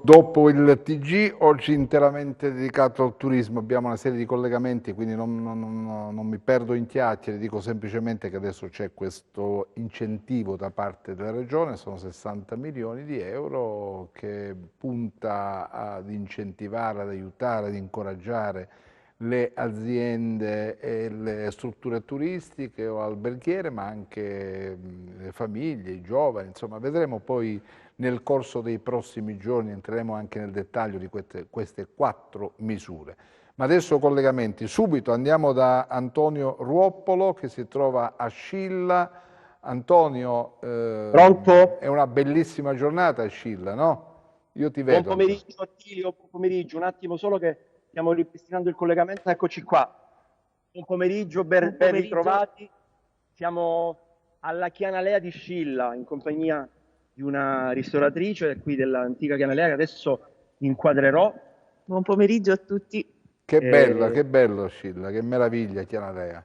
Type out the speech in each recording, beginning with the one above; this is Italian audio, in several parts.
dopo il TG, oggi interamente dedicato al turismo. Abbiamo una serie di collegamenti, quindi non mi perdo in chiacchiere, dico semplicemente che adesso c'è questo incentivo da parte della Regione, sono 60 milioni di euro che punta ad incentivare, ad aiutare, ad incoraggiare le aziende e le strutture turistiche o alberghiere, ma anche le famiglie, i giovani, insomma, vedremo poi nel corso dei prossimi giorni, entreremo anche nel dettaglio di queste 4 misure. Ma adesso collegamenti, subito andiamo da Antonio Ruoppolo che si trova a Scilla. Antonio, Pronto? è una bellissima giornata a Scilla, no? Io ti Buon vedo, Antonio. pomeriggio Attilio, buon pomeriggio. Un attimo solo che stiamo ripristinando il collegamento. Eccoci qua. Buon pomeriggio, Buon ben pomeriggio. ritrovati. Siamo alla Chianalea di Scilla in compagnia di una ristoratrice qui dell'antica Chianalea che adesso inquadrerò. Buon pomeriggio a tutti. Che Eh, bello Scilla, che meraviglia Chianarea.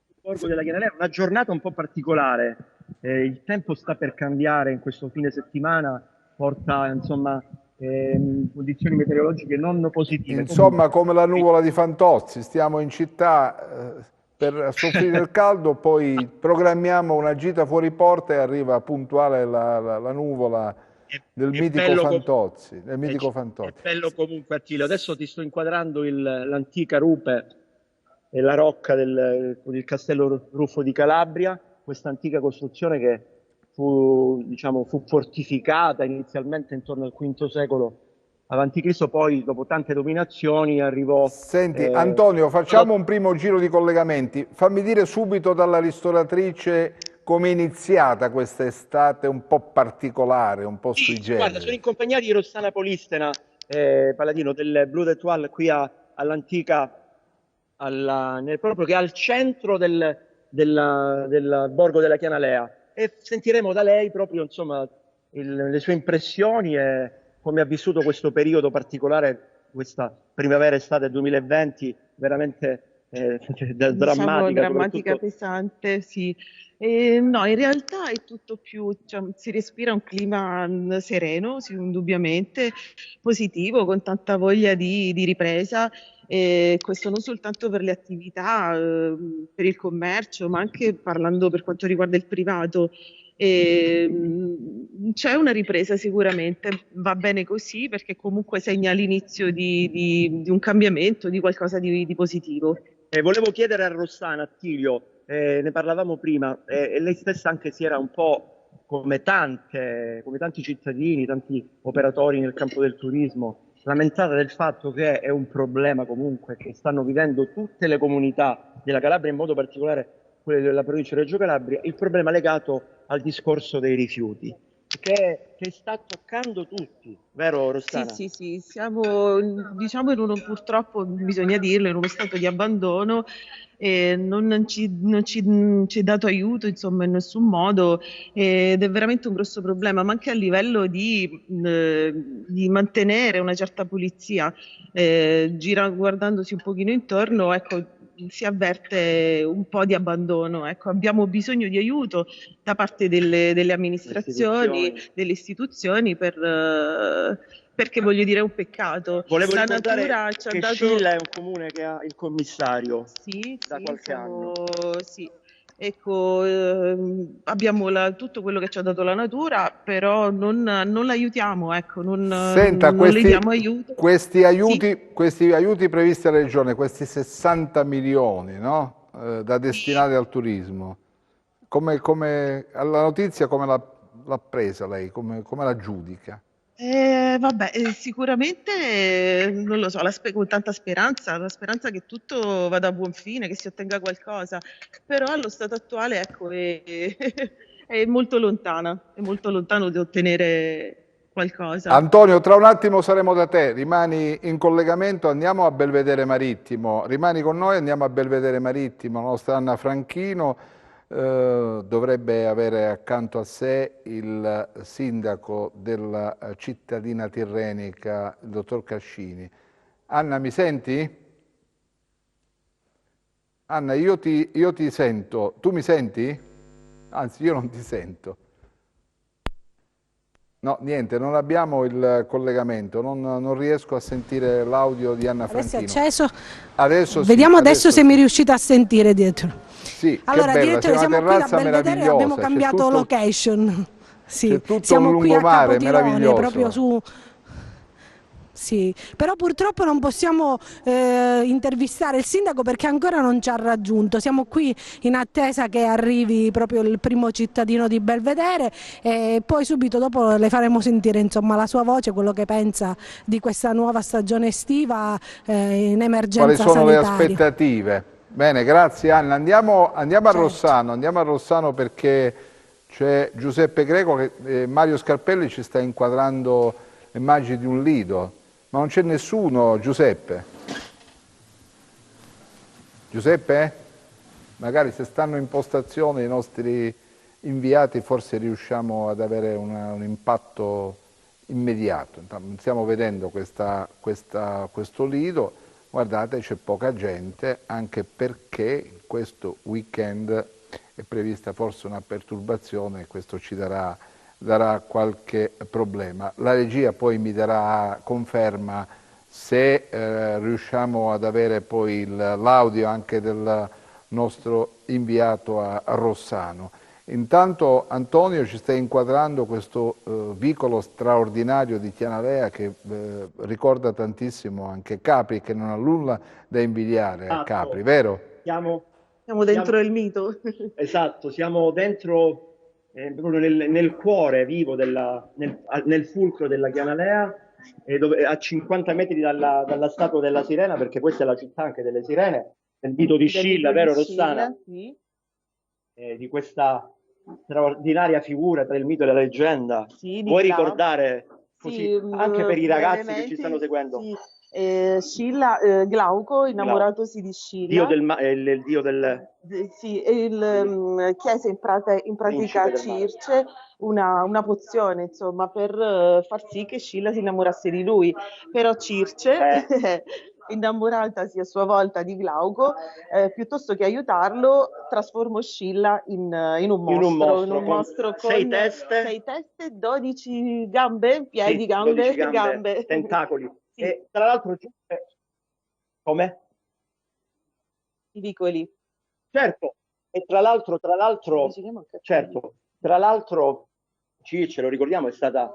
il borgo della Chianalea, una giornata un po' particolare. Il tempo sta per cambiare in questo fine settimana, porta insomma condizioni meteorologiche non positive. Insomma, Comunque, come la nuvola di Fantozzi, stiamo in città per soffrire il caldo, poi programmiamo una gita fuori porta e arriva puntuale la nuvola del è mitico bello, Fantozzi, del è, mitico è Fantozzi. bello comunque Attilio. Adesso ti sto inquadrando l'antica rupe e la rocca del castello Ruffo di Calabria, questa antica costruzione che diciamo, fu fortificata inizialmente intorno al V secolo avanti Cristo, poi dopo tante dominazioni arrivò Senti, Antonio, facciamo un primo giro di collegamenti. Fammi dire subito dalla ristoratrice come è iniziata questa estate un po' particolare, un po' sui Sì, guarda, sono generis. in compagnia di Rossana Polistena, paladino del Blue Étoile qui all'antica, proprio che è al centro del borgo della Chianalea. E sentiremo da lei proprio, insomma, le sue impressioni e come ha vissuto questo periodo particolare, questa primavera-estate 2020, veramente Diciamo drammatica, drammatica, soprattutto. pesante, sì. No, in realtà è tutto più, cioè, si respira un clima sereno, sì, indubbiamente positivo, con tanta voglia di ripresa. E questo non soltanto per le attività, per il commercio, ma anche parlando per quanto riguarda il privato. C'è una ripresa sicuramente, va bene così perché comunque segna l'inizio di un cambiamento, di qualcosa di positivo. Volevo chiedere a Rossana, Attilio, ne parlavamo prima, e lei stessa anche si era un po' come tanti cittadini, tanti operatori nel campo del turismo, lamentata del fatto che è un problema comunque che stanno vivendo tutte le comunità della Calabria, in modo particolare quelle della provincia di Reggio Calabria, il problema legato al discorso dei rifiuti, che sta toccando tutti, vero Sì, Rossana? sì, sì, siamo diciamo in uno, purtroppo bisogna dirlo, in uno stato di abbandono e non ci è dato aiuto, insomma, in nessun modo ed è veramente un grosso problema, ma anche a livello di mantenere una certa pulizia. Guardandosi un pochino intorno, ecco, si avverte un po' di abbandono. Ecco, abbiamo bisogno di aiuto da parte delle Le amministrazioni, istituzioni. delle istituzioni perché voglio dire è un peccato. Volevo La ricordare natura ci ha che dato. Scilla è un comune che ha il commissario Sì, da sì, qualche anno. sì. Ecco, abbiamo tutto quello che ci ha dato la natura, però non l'aiutiamo, ecco, Senta, non le diamo aiuto. Sì, questi aiuti previsti alla Regione, questi 60 milioni, no? Da sì. destinare al turismo, alla notizia come l'ha presa lei, come la giudica? Vabbè, sicuramente non lo so, con tanta speranza, la speranza che tutto vada a buon fine, che si ottenga qualcosa, però allo stato attuale, ecco, è molto lontana, è molto lontano di ottenere qualcosa. Antonio, tra un attimo saremo da te, rimani in collegamento, andiamo a Belvedere Marittimo, rimani con noi, andiamo a Belvedere Marittimo, la nostra Anna Franchino dovrebbe avere accanto a sé il sindaco della cittadina tirrenica, il dottor Cascini. Anna, mi senti? Anna, io ti sento, tu mi senti? Anzi, io non ti sento. No, niente, non abbiamo il collegamento, non riesco a sentire l'audio di Anna Adesso è Franchino. acceso. Adesso sì, Vediamo adesso se sì. mi riuscite a sentire dietro. Sì, Allora, che bella, direttore, c'è una siamo qui da terrazza Belvedere e abbiamo meravigliosa, cambiato location. Sì, c'è tutto siamo un qui a lungomare Capotirone, proprio meraviglioso. su... Sì, però purtroppo non possiamo intervistare il sindaco perché ancora non ci ha raggiunto. Siamo qui in attesa che arrivi proprio il primo cittadino di Belvedere e poi subito dopo le faremo sentire insomma la sua voce, quello che pensa di questa nuova stagione estiva in emergenza Quali sono le sanitaria. aspettative? Bene, grazie Anna. Andiamo a Certo. Rossano perché c'è Giuseppe Greco che Mario Scarpelli ci sta inquadrando le immagini di un lido. Ma non c'è nessuno, Giuseppe? Giuseppe? Magari se stanno in postazione i nostri inviati forse riusciamo ad avere un impatto immediato. Stiamo vedendo questo lido, guardate c'è poca gente anche perché in questo weekend è prevista forse una perturbazione e questo ci darà qualche problema. La regia poi mi darà conferma se riusciamo ad avere poi l'audio anche del nostro inviato a Rossano. Intanto Antonio ci sta inquadrando questo vicolo straordinario di Chianalea che ricorda tantissimo anche Capri, che non ha nulla da invidiare a Capri, vero? Siamo dentro il mito. Esatto, siamo dentro proprio nel cuore vivo, nel fulcro della Chianalea, a 50 metri dalla statua della sirena, perché questa è la città anche delle sirene, nel mito di Scilla, vero Rossana? Sì. Di questa straordinaria figura tra il mito e la leggenda. Sì, Vuoi ricordare così, sì, anche per i ragazzi che ci brevemente, stanno seguendo? sì. Scilla, Glauco, innamoratosi di Scilla. Il dio del... Sì, chiese in pratica Principe del mare. Circe una pozione, insomma, per far sì che Scilla si innamorasse di lui. Però Circe, innamoratasi a sua volta di Glauco, piuttosto che aiutarlo, trasformò Scilla in un mostro con 6 teste, 12 gambe, piedi, sì, gambe, 12 gambe, tentacoli. Sì. E tra l'altro, come? I vicoli. Certo, e tra l'altro, certo, tra l'altro, Circe, lo ricordiamo, è stata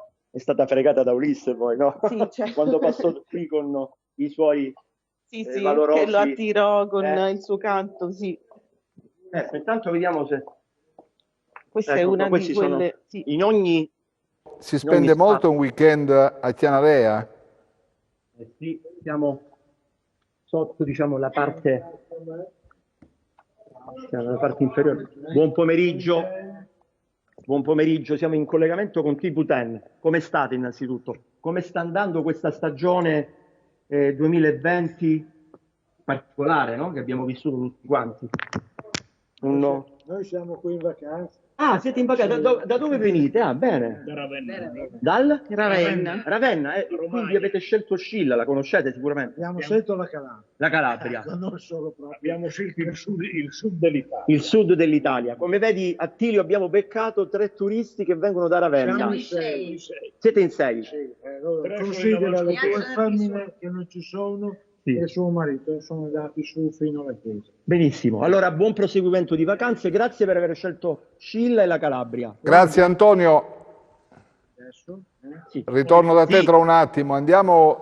fregata da Ulisse poi, no? Sì, certo. Quando passò qui con i suoi sì, valorosi... che lo attirò con il suo canto, sì. Intanto vediamo se... Questa è una di quelle... Sì. In ogni... Si spende molto un weekend a Chianalea? Sì, siamo sotto, diciamo, la parte inferiore. Buon pomeriggio, siamo in collegamento con TV10. Come state innanzitutto? Come sta andando questa stagione 2020 particolare, no? Che abbiamo vissuto tutti quanti? Noi siamo qui in vacanza. Ah, siete in vacanza? Da dove venite? Ah, bene. Da Ravenna. Dal? Ravenna. Ravenna, quindi avete scelto Scilla, la conoscete sicuramente? Abbiamo scelto la Calabria. La Calabria. Non solo proprio. Abbiamo scelto il sud dell'Italia. Il sud dell'Italia. Come vedi, Attilio, abbiamo beccato 3 turisti che vengono da Ravenna. Siamo in 6. Siete in 6? Sì. Considera le 2 femmine che non ci sono. Sì. E suo marito sono andati su fino alla chiesa. Benissimo, allora buon proseguimento di vacanze, grazie per aver scelto Scilla e la Calabria. Grazie Antonio, Adesso, Sì. ritorno da te tra un attimo, andiamo,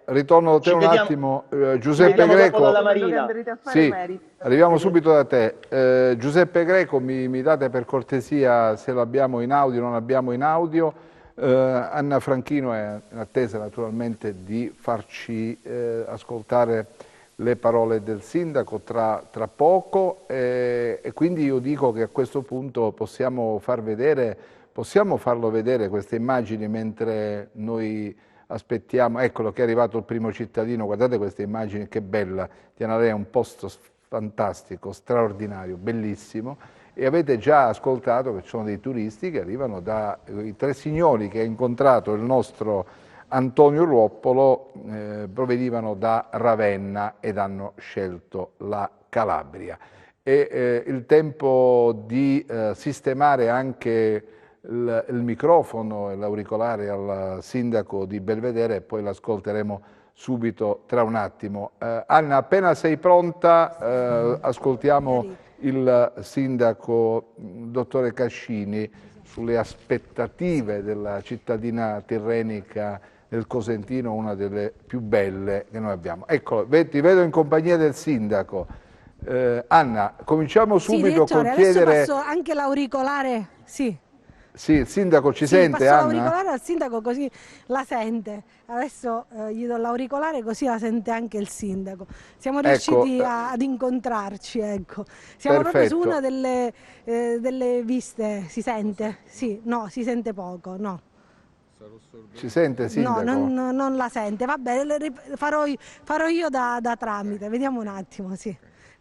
ritorno da te Ci un vediamo. attimo, Ci Giuseppe vediamo dopo Greco, dalla Marina. sì, arriviamo subito da te, Giuseppe Greco mi date per cortesia se l'abbiamo in audio o non abbiamo in audio. Anna Franchino è in attesa naturalmente di farci ascoltare le parole del sindaco tra poco e quindi io dico che a questo punto possiamo farlo vedere queste immagini mentre noi aspettiamo. Eccolo che è arrivato il primo cittadino, guardate queste immagini, che bella, Chianalea è un posto fantastico, straordinario, bellissimo. E avete già ascoltato che ci sono dei turisti che arrivano i 3 signori che ha incontrato il nostro Antonio Ruoppolo provenivano da Ravenna ed hanno scelto la Calabria. E il tempo di sistemare anche il microfono e l'auricolare al sindaco di Belvedere e poi l'ascolteremo subito tra un attimo. Anna, appena sei pronta, ascoltiamo il sindaco, dottore Cascini, sulle aspettative della cittadina tirrenica del Cosentino, una delle più belle che noi abbiamo. Ecco, ti vedo in compagnia del sindaco. Anna, cominciamo subito col chiedere... Adesso passo anche l'auricolare, sì. Sì, il sindaco ci sente, passo Anna? l'auricolare al sindaco così la sente. Adesso gli do l'auricolare così la sente anche il sindaco. Siamo riusciti ad incontrarci, ecco. Siamo proprio su una delle viste. Si sente? Sì, no, si sente poco, no. Ci sente, sindaco? No, non la sente. Vabbè, farò io da tramite. Vediamo un attimo, sì.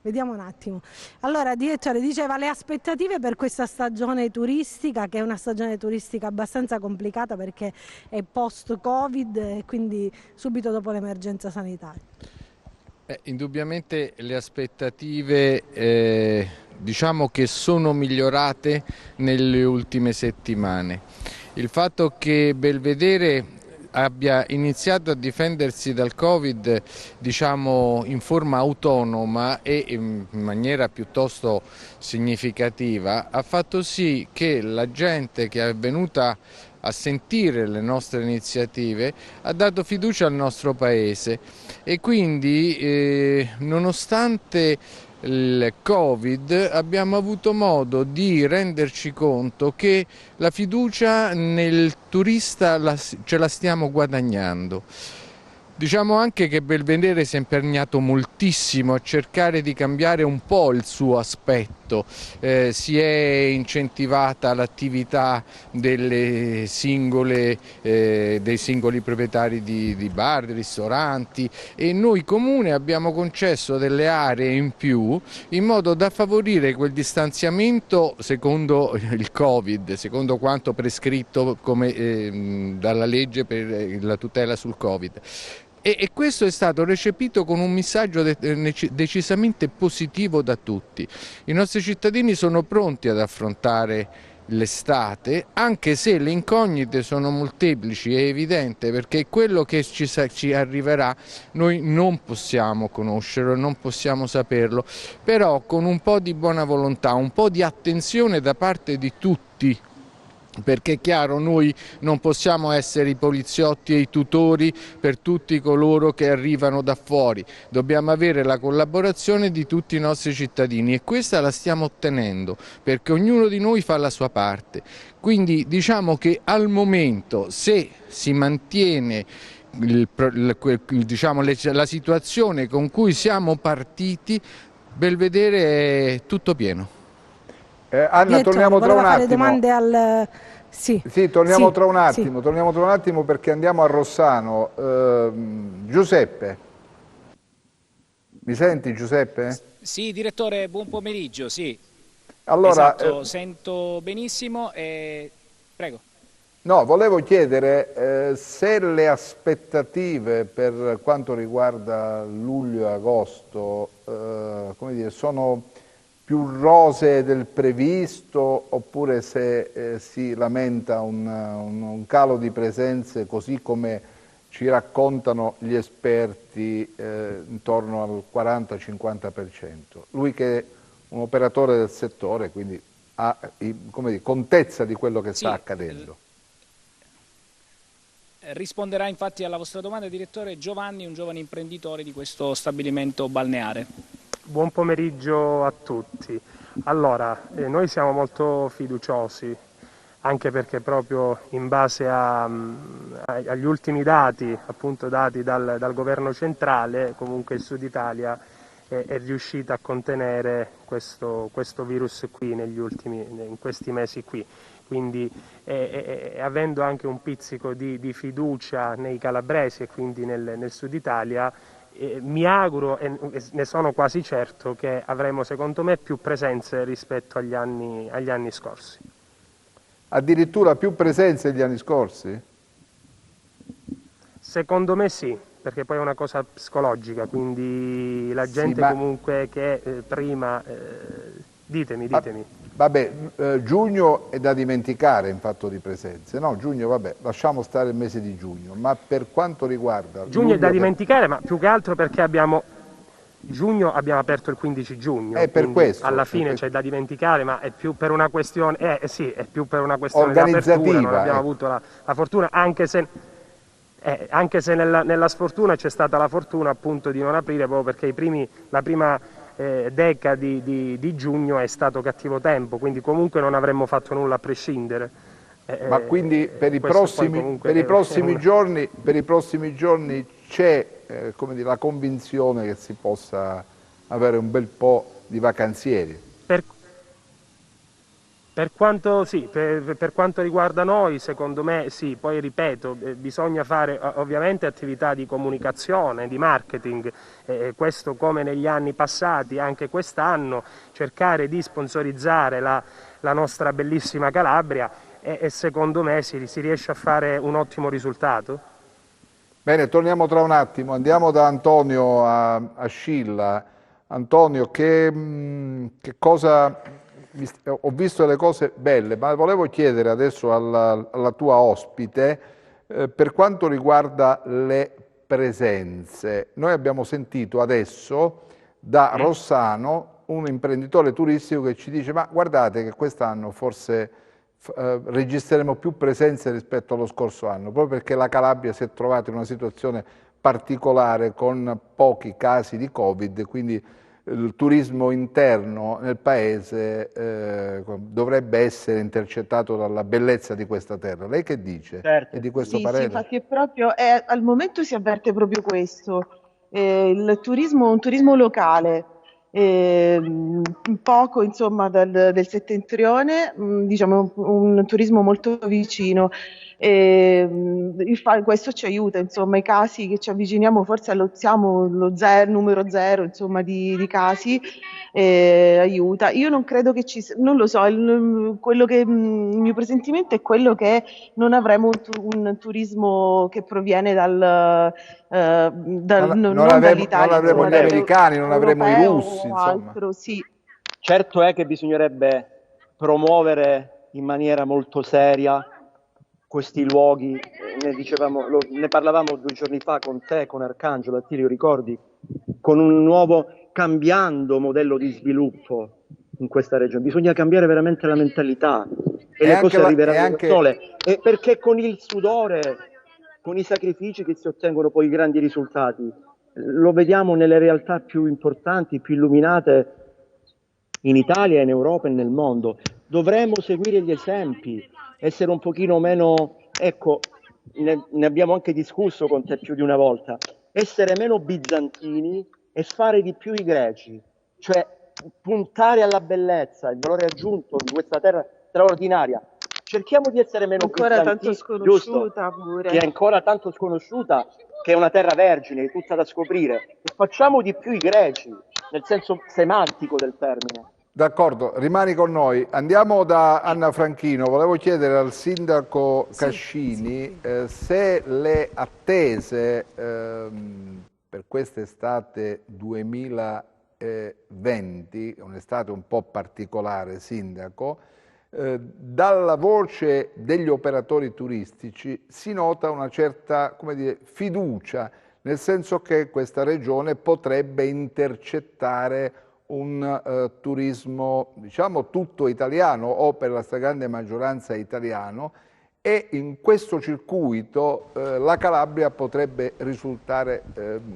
Vediamo un attimo. Allora, direttore, diceva le aspettative per questa stagione turistica, che è una stagione turistica abbastanza complicata perché è post-Covid e quindi subito dopo l'emergenza sanitaria. Indubbiamente le aspettative diciamo che sono migliorate nelle ultime settimane. Il fatto che Belvedere abbia iniziato a difendersi dal Covid, diciamo, in forma autonoma e in maniera piuttosto significativa, ha fatto sì che la gente che è venuta a sentire le nostre iniziative ha dato fiducia al nostro Paese e quindi nonostante il Covid abbiamo avuto modo di renderci conto che la fiducia nel turista ce la stiamo guadagnando. Diciamo anche che Belvedere si è impegnato moltissimo a cercare di cambiare un po' il suo aspetto, si è incentivata l'attività dei singoli proprietari di bar, di ristoranti e noi comune abbiamo concesso delle aree in più in modo da favorire quel distanziamento secondo il Covid, secondo quanto prescritto dalla legge per la tutela sul Covid. E questo è stato recepito con un messaggio decisamente positivo da tutti. I nostri cittadini sono pronti ad affrontare l'estate, anche se le incognite sono molteplici, è evidente, perché quello che ci arriverà noi non possiamo conoscerlo, non possiamo saperlo, però con un po' di buona volontà, un po' di attenzione da parte di tutti, perché è chiaro, noi non possiamo essere i poliziotti e i tutori per tutti coloro che arrivano da fuori, dobbiamo avere la collaborazione di tutti i nostri cittadini e questa la stiamo ottenendo perché ognuno di noi fa la sua parte. Quindi diciamo che al momento, se si mantiene la situazione con cui siamo partiti, Belvedere è tutto pieno. Anna, torniamo tra un attimo. Domande Sì, torniamo tra un attimo, torniamo tra un attimo perché andiamo a Rossano. Giuseppe, mi senti Giuseppe? Sì, direttore, buon pomeriggio, sì. Allora, esatto, sento benissimo e prego. No, volevo chiedere se le aspettative per quanto riguarda luglio e agosto, come dire, sono più rosee del previsto oppure se si lamenta un calo di presenze così come ci raccontano gli esperti intorno al 40-50%. Lui che è un operatore del settore, quindi ha come dire, contezza di quello che sta accadendo. Risponderà infatti alla vostra domanda, direttore, Giovanni, un giovane imprenditore di questo stabilimento balneare. Buon pomeriggio a tutti. Allora, noi siamo molto fiduciosi, anche perché proprio in base agli ultimi dati, appunto dati dal governo centrale, comunque il Sud Italia è riuscito a contenere questo virus qui in questi mesi qui. Quindi avendo anche un pizzico di fiducia nei calabresi e quindi nel Sud Italia, mi auguro e ne sono quasi certo che avremo secondo me più presenze rispetto agli anni scorsi. Addirittura più presenze degli anni scorsi? Secondo me sì, perché poi è una cosa psicologica, quindi la gente comunque che prima... Ditemi. Vabbè, giugno è da dimenticare in fatto di presenze, no? Giugno, vabbè, lasciamo stare il mese di giugno, ma per quanto riguarda... Giugno è da dimenticare, ma più che altro perché giugno abbiamo aperto il 15 giugno, per questo, alla fine c'è da dimenticare, ma è più per una questione, è più per una questione di apertura, non abbiamo avuto la fortuna, anche se nella sfortuna c'è stata la fortuna appunto di non aprire, proprio perché la prima decade di giugno è stato cattivo tempo, quindi comunque non avremmo fatto nulla a prescindere. Ma quindi per i prossimi giorni c'è come dire, la convinzione che si possa avere un bel po' di vacanzieri? Per quanto riguarda noi, secondo me sì, poi ripeto, bisogna fare ovviamente attività di comunicazione, di marketing, questo come negli anni passati, anche quest'anno, cercare di sponsorizzare la nostra bellissima Calabria e secondo me si riesce a fare un ottimo risultato. Bene, torniamo tra un attimo, andiamo da Antonio a Scilla. Antonio, che cosa... Ho visto le cose belle, ma volevo chiedere adesso alla tua ospite per quanto riguarda le presenze. Noi abbiamo sentito adesso da Rossano un imprenditore turistico che ci dice ma guardate che quest'anno forse registreremo più presenze rispetto allo scorso anno, proprio perché la Calabria si è trovata in una situazione particolare con pochi casi di Covid, quindi il turismo interno nel paese dovrebbe essere intercettato dalla bellezza di questa terra. Lei che dice? Certo. È di questo Sì, parere? infatti è proprio, al momento si avverte proprio questo, il turismo, un turismo locale, poco insomma del settentrione, diciamo un turismo molto vicino. Questo ci aiuta, insomma, i casi che ci avviciniamo forse siamo numero zero, insomma, di casi, aiuta. Io non credo che non lo so, il mio presentimento è quello che non avremo un turismo che proviene non dall'Italia, non avremo gli americani, non avremo i russi, o altro, sì. Certo è che bisognerebbe promuovere in maniera molto seria questi luoghi, ne parlavamo 2 giorni fa con te, con Arcangelo, Attilio, ricordi? Con un nuovo, cambiando modello di sviluppo in questa regione. Bisogna cambiare veramente la mentalità e le cose arriveranno da sole. E perché con il sudore, con i sacrifici che si ottengono poi i grandi risultati, lo vediamo nelle realtà più importanti, più illuminate in Italia, in Europa e nel mondo. Dovremmo seguire gli esempi, essere un pochino meno, ecco, ne abbiamo anche discusso con te più di una volta, essere meno bizantini e fare di più i greci, cioè puntare alla bellezza, il valore aggiunto di questa terra straordinaria. Cerchiamo di essere meno ancora bizantini, tanto sconosciuta, giusto? pure. Che è ancora tanto sconosciuta, che è una terra vergine, tutta da scoprire, e facciamo di più i greci, nel senso semantico del termine. D'accordo, rimani con noi. Andiamo da Anna Franchino. Volevo chiedere al sindaco Cascini se le attese per quest'estate 2020, un'estate un po' particolare, sindaco, dalla voce degli operatori turistici si nota una certa, come dire, fiducia, nel senso che questa regione potrebbe intercettare un turismo, diciamo, tutto italiano o per la stragrande maggioranza italiano, e in questo circuito la Calabria potrebbe risultare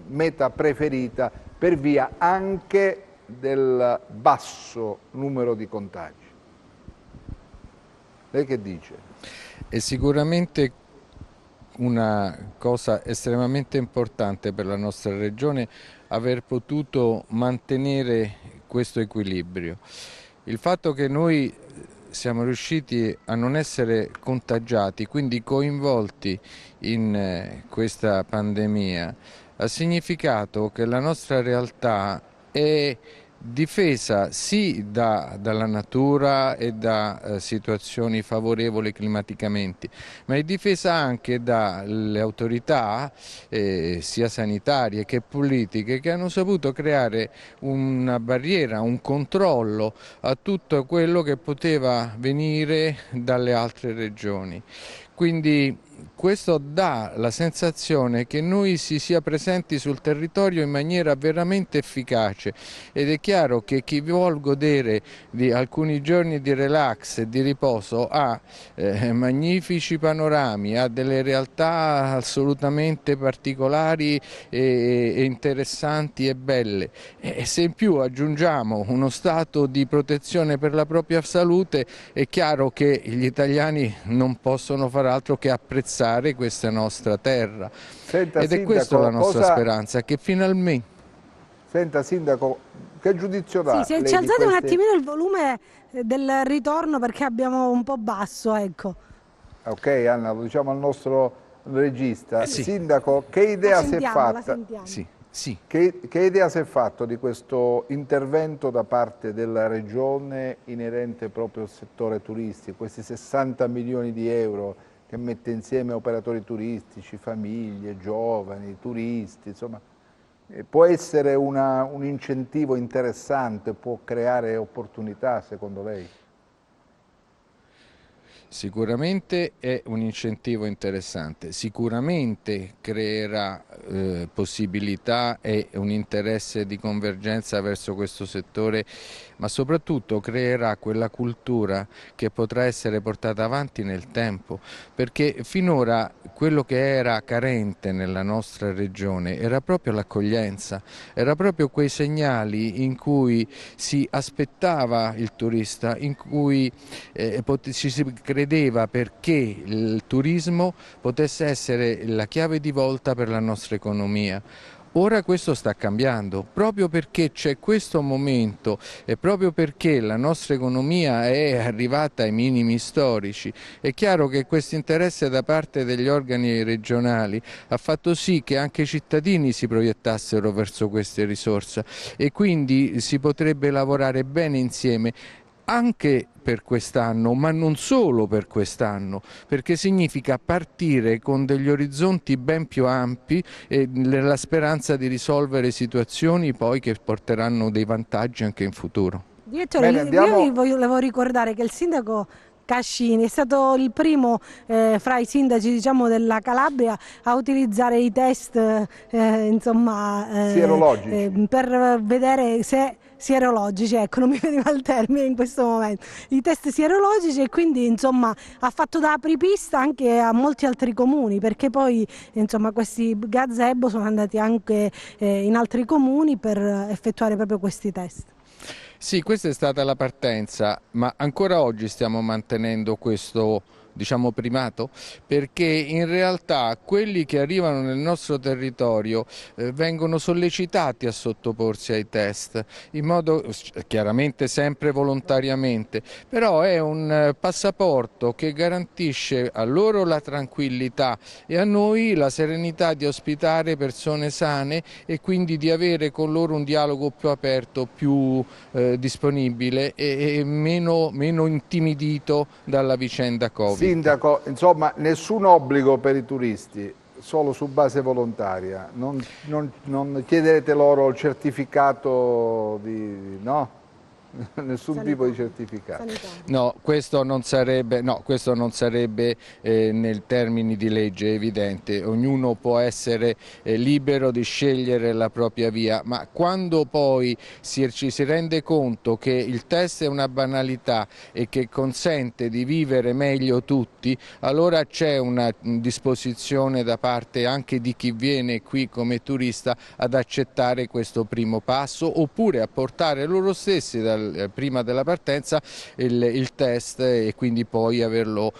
meta preferita per via anche del basso numero di contagi. Lei che dice? È sicuramente una cosa estremamente importante per la nostra regione aver potuto mantenere questo equilibrio. Il fatto che noi siamo riusciti a non essere contagiati, quindi coinvolti in questa pandemia, ha significato che la nostra realtà è Difesa sì dalla natura e da situazioni favorevoli climaticamente, ma è difesa anche dalle autorità sia sanitarie che politiche, che hanno saputo creare una barriera, un controllo a tutto quello che poteva venire dalle altre regioni. Quindi questo dà la sensazione che noi si sia presenti sul territorio in maniera veramente efficace, ed è chiaro che chi vuol godere di alcuni giorni di relax e di riposo ha magnifici panorami, ha delle realtà assolutamente particolari e interessanti e belle, e se in più aggiungiamo uno stato di protezione per la propria salute, è chiaro che gli italiani non possono far altro che apprezzare questa nostra terra. Senta, Ed è Sindaco, questa la nostra speranza, che finalmente... Senta, Sindaco, che giudizio Sì, dà se lei ci di alzate un queste... attimino il volume del ritorno perché abbiamo un po' basso, ecco. Ok, Anna, lo diciamo al nostro regista. Sì. Sindaco, che idea si è La fatta? sentiamo. Sì. Che idea si è fatto di questo intervento da parte della Regione inerente proprio al settore turistico, questi 60 milioni di euro che mette insieme operatori turistici, famiglie, giovani, turisti, insomma, può essere un incentivo interessante, può creare opportunità secondo lei? Sicuramente è un incentivo interessante, sicuramente creerà possibilità e un interesse di convergenza verso questo settore, ma soprattutto creerà quella cultura che potrà essere portata avanti nel tempo, perché finora quello che era carente nella nostra regione era proprio l'accoglienza, era proprio quei segnali in cui si aspettava il turista, in cui ci si credeva perché il turismo potesse essere la chiave di volta per la nostra economia. Ora questo sta cambiando, proprio perché c'è questo momento e proprio perché la nostra economia è arrivata ai minimi storici. È chiaro che questo interesse da parte degli organi regionali ha fatto sì che anche i cittadini si proiettassero verso queste risorse, e quindi si potrebbe lavorare bene insieme anche per quest'anno, ma non solo per quest'anno, perché significa partire con degli orizzonti ben più ampi e nella speranza di risolvere situazioni poi che porteranno dei vantaggi anche in futuro. Direttore, Bene, io vi volevo ricordare che il sindaco Cascini è stato il primo fra i sindaci, diciamo, della Calabria a utilizzare i test Sierologici. per vedere se sierologici, ecco, non mi veniva il termine in questo momento, i test sierologici, e quindi insomma ha fatto da apripista anche a molti altri comuni, perché poi insomma questi gazebo sono andati anche in altri comuni per effettuare proprio questi test. Sì, questa è stata la partenza, ma ancora oggi stiamo mantenendo questo, diciamo, primato, perché in realtà quelli che arrivano nel nostro territorio vengono sollecitati a sottoporsi ai test, in modo chiaramente sempre volontariamente, però è un passaporto che garantisce a loro la tranquillità e a noi la serenità di ospitare persone sane e quindi di avere con loro un dialogo più aperto, più disponibile e meno intimidito dalla vicenda Covid. Sindaco, insomma, nessun obbligo per i turisti, solo su base volontaria. Non chiederete loro il certificato di... no? Nessun tipo di certificato. No, questo non sarebbe nel termini di legge, è evidente. Ognuno può essere libero di scegliere la propria via, ma quando poi ci si rende conto che il test è una banalità e che consente di vivere meglio tutti, allora c'è una disposizione da parte anche di chi viene qui come turista ad accettare questo primo passo, oppure a portare loro stessi prima della partenza il test e quindi poi averlo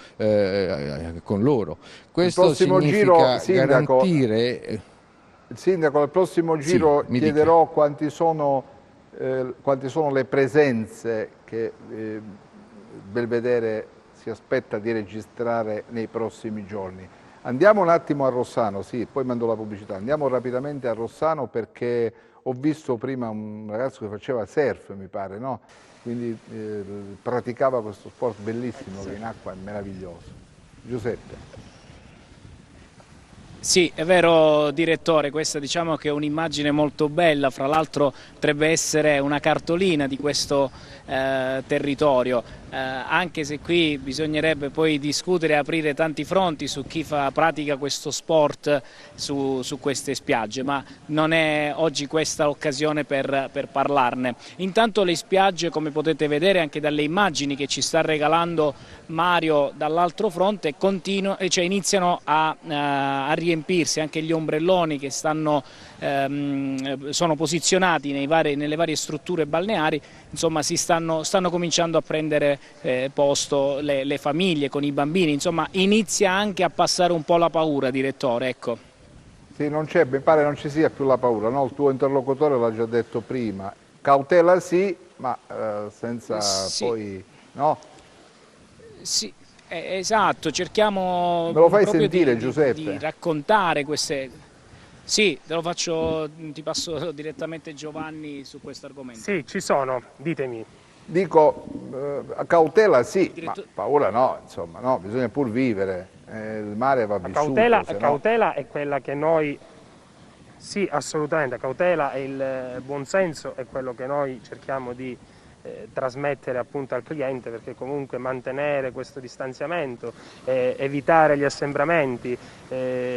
con loro. Questo significa garantire... Sindaco, al prossimo giro chiederò quanti sono le presenze che Belvedere si aspetta di registrare nei prossimi giorni. Andiamo un attimo a Rossano, sì, poi mando la pubblicità. Andiamo rapidamente a Rossano perché ho visto prima un ragazzo che faceva surf, mi pare, no? Quindi praticava questo sport bellissimo che in acqua è meraviglioso. Giuseppe. Sì, è vero direttore, questa diciamo che è un'immagine molto bella, fra l'altro potrebbe essere una cartolina di questo territorio, anche se qui bisognerebbe poi discutere e aprire tanti fronti su chi pratica questo sport su queste spiagge, ma non è oggi questa l'occasione per parlarne. Intanto le spiagge, come potete vedere anche dalle immagini che ci sta regalando Mario dall'altro fronte, iniziano a riempirsi, anche gli ombrelloni che sono posizionati nelle varie strutture balneari, insomma stanno cominciando a prendere posto le famiglie con i bambini, insomma inizia anche a passare un po' la paura, direttore, ecco. Sì, mi pare non ci sia più la paura, no? Il tuo interlocutore l'ha già detto prima, cautela sì, ma senza poi, no? Sì, esatto, cerchiamo Me lo fai proprio sentire, Giuseppe? di raccontare queste... Sì, ti passo direttamente Giovanni su questo argomento. Sì, ci sono, ditemi. Dico, cautela sì, ma paura no, insomma, no, bisogna pur vivere, il mare va vissuto. Cautela è quella che noi, sì assolutamente, cautela e il buonsenso è quello che noi cerchiamo di trasmettere appunto al cliente, perché comunque mantenere questo distanziamento, evitare gli assembramenti,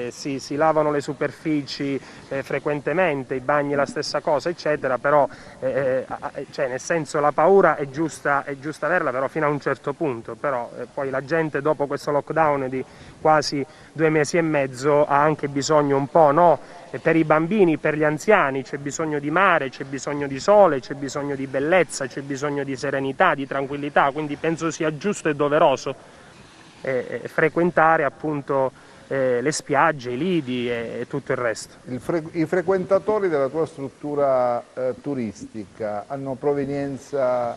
si lavano le superfici frequentemente, i bagni la stessa cosa eccetera, però cioè nel senso la paura è giusta averla, però fino a un certo punto, però poi la gente dopo questo lockdown di quasi 2 mesi e mezzo ha anche bisogno un po', no? Per i bambini, per gli anziani c'è bisogno di mare, c'è bisogno di sole, c'è bisogno di bellezza, c'è bisogno di serenità, di tranquillità, quindi penso sia giusto e doveroso frequentare appunto le spiagge, i lidi e tutto il resto. I frequentatori della tua struttura turistica hanno provenienza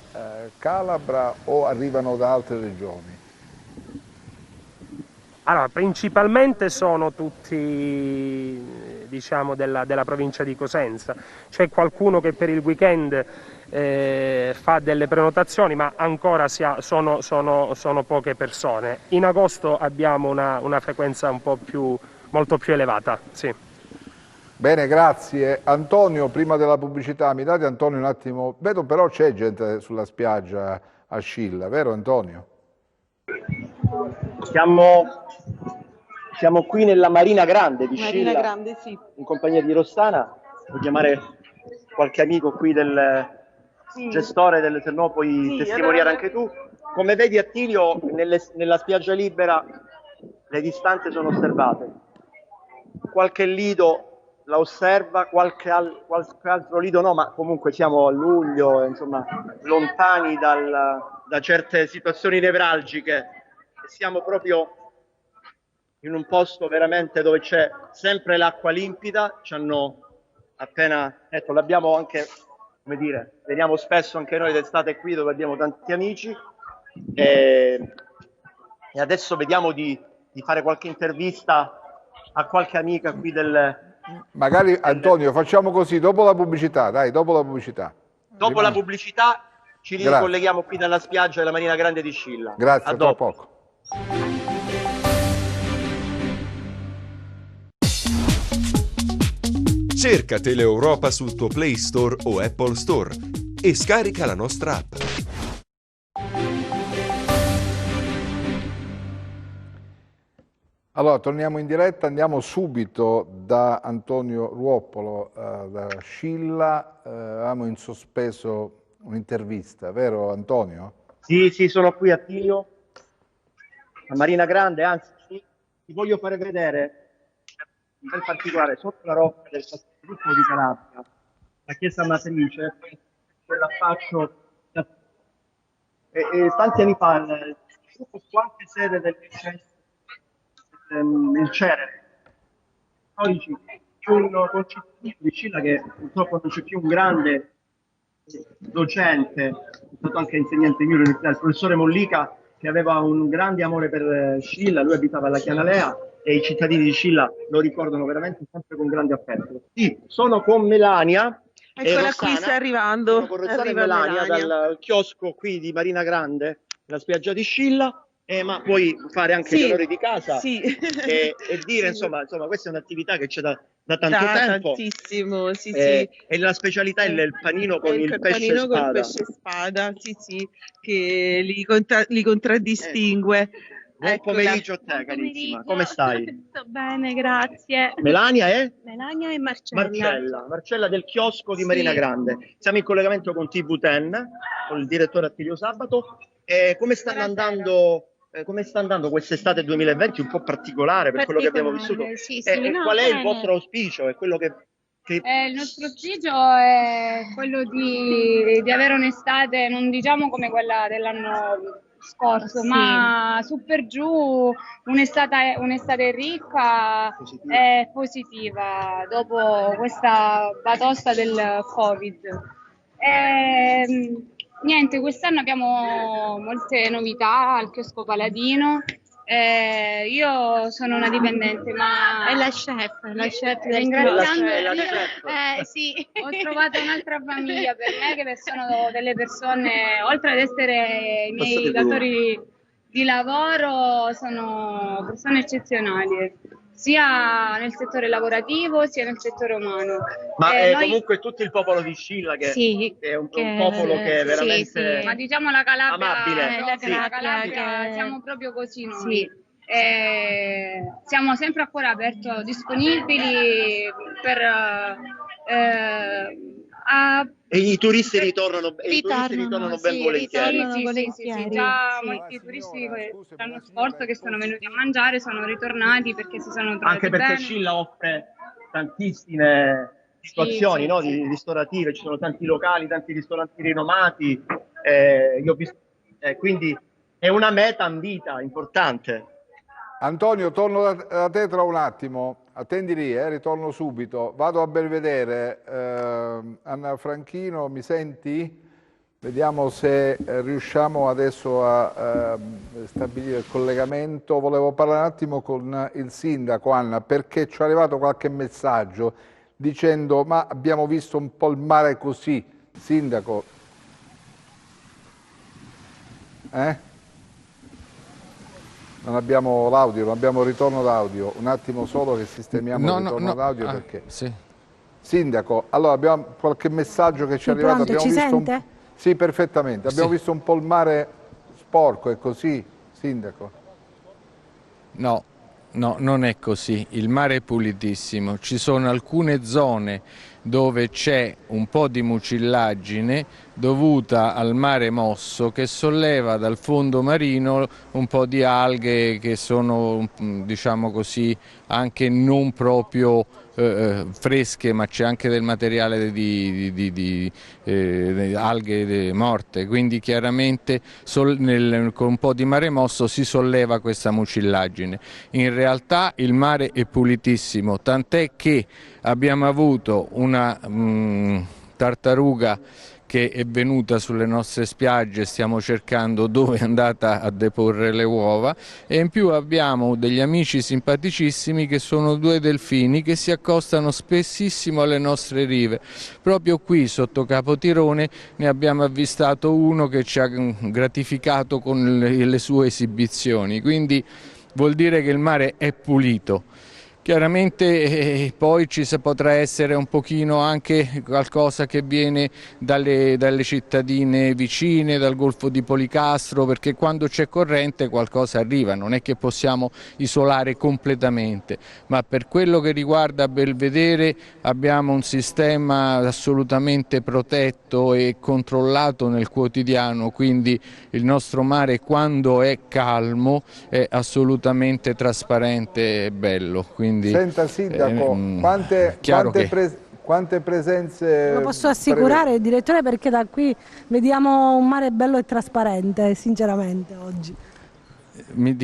calabra o arrivano da altre regioni? Allora, principalmente sono tutti, diciamo, della provincia di Cosenza. C'è qualcuno che per il weekend fa delle prenotazioni, ma ancora sono poche persone. In agosto abbiamo una frequenza molto più elevata, sì. Bene, grazie. Antonio, prima della pubblicità, mi date Antonio un attimo, vedo però c'è gente sulla spiaggia a Scilla, vero Antonio? Siamo qui nella Marina Grande di Scilla, Marina Grande, sì. in compagnia di Rossana. Puoi chiamare qualche amico qui del gestore, se no puoi testimoniare anche tu. Come vedi Attilio, nella spiaggia libera le distanze sono osservate. Qualche lido la osserva, qualche altro lido no, ma comunque siamo a luglio, insomma, lontani da certe situazioni nevralgiche. Siamo proprio in un posto veramente dove c'è sempre l'acqua limpida, ci hanno appena detto, l'abbiamo anche, come dire, veniamo spesso anche noi d'estate qui dove abbiamo tanti amici e adesso vediamo di fare qualche intervista a qualche amica qui Magari Antonio facciamo così, dopo la pubblicità, dai, dopo la pubblicità. Dopo la pubblicità ci ricolleghiamo qui dalla spiaggia della Marina Grande di Scilla. Grazie, a tra poco. Cerca Teleeuropa sul tuo Play Store o Apple Store e scarica la nostra app. Allora, torniamo in diretta, andiamo subito da Antonio Ruoppolo, da Scilla. Avevamo in sospeso un'intervista, vero Antonio? Sì, sono qui Attilio, a Marina Grande, anzi ti voglio fare vedere in particolare sotto la rocca del gruppo di Calabria, la chiesa matrice, quell'affaccio tanti anni fa il gruppo fu anche sede del CERE, storici di un concittadino di Scilla che purtroppo non c'è più, un grande docente, è stato anche insegnante mio, il professore Mollica, che aveva un grande amore per Scilla. Lui abitava alla Chianalea e i cittadini di Scilla lo ricordano veramente sempre con grande affetto. Sì, sono con Melania. Eccola Rossana, qui, sta arrivando. sono con Rossana e Arriva Melania Melania. dal chiosco qui di Marina Grande, la spiaggia di Scilla, ma puoi fare anche gli onori di casa e dire, insomma, questa è un'attività che c'è da tanto tempo. Tantissimo, sì. E la specialità è il panino con il pesce panino col spada. pesce spada, sì, che li contraddistingue. Buon Eccola. pomeriggio a te, carissima. Come stai? Sto bene, grazie. Melania e? Melania e Marcella. Marcella del chiosco di Marina Grande. Siamo in collegamento con TV10, con il direttore Attilio Sabato. Come stanno andando? Come sta andando quest'estate 2020, un po' particolare per quello che abbiamo vissuto? Qual è il vostro auspicio? È quello che il nostro auspicio è quello di avere un'estate, non diciamo come quella dell'anno scorso, ma su per giù un'estate ricca e positiva dopo questa batosta del Covid. Niente, quest'anno abbiamo molte novità al chiosco Paladino. Io sono una dipendente, ma è la chef ringraziando sì, ho trovato un'altra famiglia per me, che sono delle persone, oltre ad essere i miei datori di lavoro, sono persone eccezionali, sia nel settore lavorativo sia nel settore umano. Ma comunque tutto il popolo di Scilla che è un popolo che è veramente ma diciamo la Calabria, amabile. La Calabria siamo proprio così noi. Siamo sempre a cuore aperto, disponibili per e i turisti ritornano ben volentieri. Sì, già molti turisti l'anno scorso che sono venuti a mangiare sono ritornati perché si sono trovati anche perché bene. Scilla offre tantissime situazioni di ristorative, ci sono tanti locali, tanti ristoranti rinomati, io ho visto, quindi è una meta ambita, importante. Antonio, torno da te tra un attimo, attendi lì, ritorno subito, vado a Belvedere. Anna Franchino, mi senti? Vediamo se riusciamo adesso a stabilire il collegamento. Volevo parlare un attimo con il sindaco, Anna, perché ci è arrivato qualche messaggio dicendo ma abbiamo visto un po' il mare così, sindaco. Non abbiamo l'audio, non abbiamo il ritorno d'audio. Un attimo solo che sistemiamo il ritorno d'audio perché... Sindaco, allora abbiamo qualche messaggio che ci è arrivato. Pronto, ci sente? Sì, perfettamente. Abbiamo visto un po' il mare sporco, è così, sindaco? No, non è così. Il mare è pulitissimo. Ci sono alcune zone dove c'è un po' di mucillaggine dovuta al mare mosso che solleva dal fondo marino un po' di alghe che sono, diciamo così, anche non proprio fresche, ma c'è anche del materiale di alghe morte, quindi chiaramente con un po' di mare mosso si solleva questa mucillaggine. In realtà il mare è pulitissimo, tant'è che abbiamo avuto una tartaruga che è venuta sulle nostre spiagge, stiamo cercando dove è andata a deporre le uova, e in più abbiamo degli amici simpaticissimi che sono 2 delfini che si accostano spessissimo alle nostre rive. Proprio qui sotto Capo Tirone ne abbiamo avvistato uno che ci ha gratificato con le sue esibizioni, quindi vuol dire che il mare è pulito. Chiaramente poi ci potrà essere un pochino anche qualcosa che viene dalle cittadine vicine, dal Golfo di Policastro, perché quando c'è corrente qualcosa arriva, non è che possiamo isolare completamente, ma per quello che riguarda Belvedere abbiamo un sistema assolutamente protetto e controllato nel quotidiano, quindi il nostro mare quando è calmo è assolutamente trasparente e bello. Quindi, senta sindaco, quante presenze... Lo posso assicurare, direttore, perché da qui vediamo un mare bello e trasparente, sinceramente, oggi.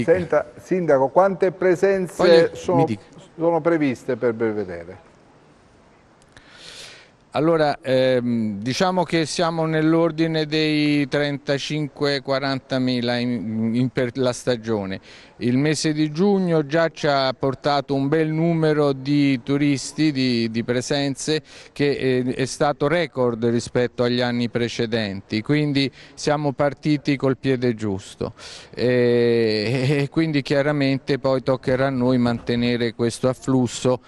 Senta, sindaco, quante presenze sono previste per Belvedere? Allora, diciamo che siamo nell'ordine dei 35-40 mila per la stagione. Il mese di giugno già ci ha portato un bel numero di turisti, di presenze, che è stato record rispetto agli anni precedenti, quindi siamo partiti col piede giusto e quindi chiaramente poi toccherà a noi mantenere questo afflusso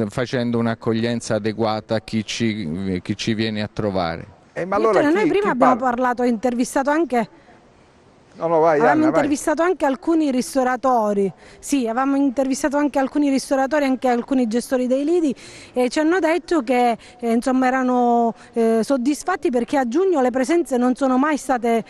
facendo un'accoglienza adeguata a chi ci viene a trovare. Ma allora noi prima abbiamo parlato, intervistato anche... avevamo intervistato anche alcuni ristoratori, sì, avevamo intervistato anche alcuni ristoratori, anche alcuni gestori dei lidi, e ci hanno detto che insomma erano soddisfatti perché a giugno le presenze non sono mai state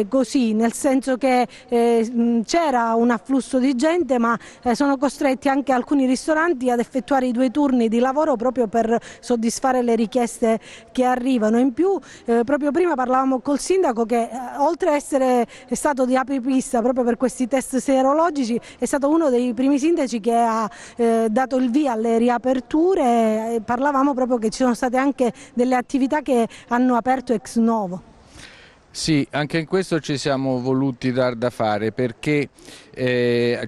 così, nel senso che c'era un afflusso di gente, ma sono costretti anche alcuni ristoranti ad effettuare i 2 turni di lavoro proprio per soddisfare le richieste che arrivano. In più proprio prima parlavamo col sindaco che oltre a essere stato di apripista proprio per questi test serologici, è stato uno dei primi sindaci che ha dato il via alle riaperture, e parlavamo proprio che ci sono state anche delle attività che hanno aperto ex novo. Sì, anche in questo ci siamo voluti dar da fare perché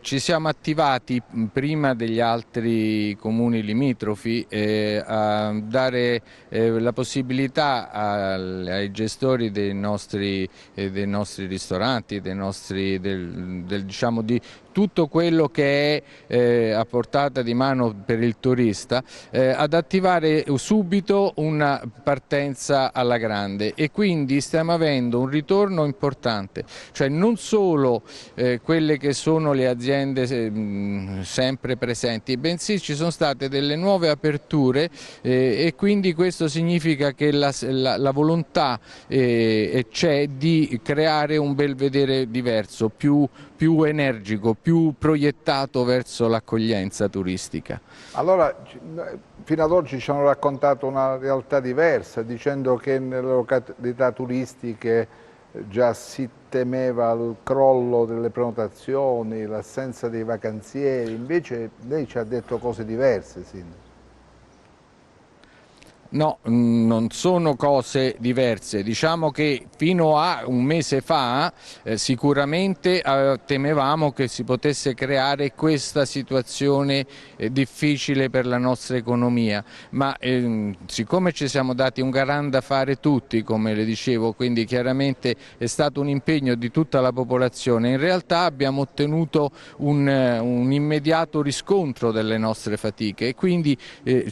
ci siamo attivati prima degli altri comuni limitrofi a dare la possibilità ai gestori dei nostri ristoranti, diciamo di tutto quello che è a portata di mano per il turista, ad attivare subito una partenza alla grande, e quindi stiamo avendo un ritorno importante, cioè non solo quelle che sono le aziende sempre presenti, bensì ci sono state delle nuove aperture e quindi questo significa che la volontà c'è di creare un belvedere diverso, più energico, più proiettato verso l'accoglienza turistica. Allora, fino ad oggi ci hanno raccontato una realtà diversa, dicendo che nelle località turistiche già si temeva il crollo delle prenotazioni, l'assenza dei vacanzieri, invece lei ci ha detto cose diverse, Sindaco. No, non sono cose diverse, diciamo che fino a un mese fa sicuramente temevamo che si potesse creare questa situazione difficile per la nostra economia, ma siccome ci siamo dati un gran da fare tutti, come le dicevo, quindi chiaramente è stato un impegno di tutta la popolazione, in realtà abbiamo ottenuto un immediato riscontro delle nostre fatiche e quindi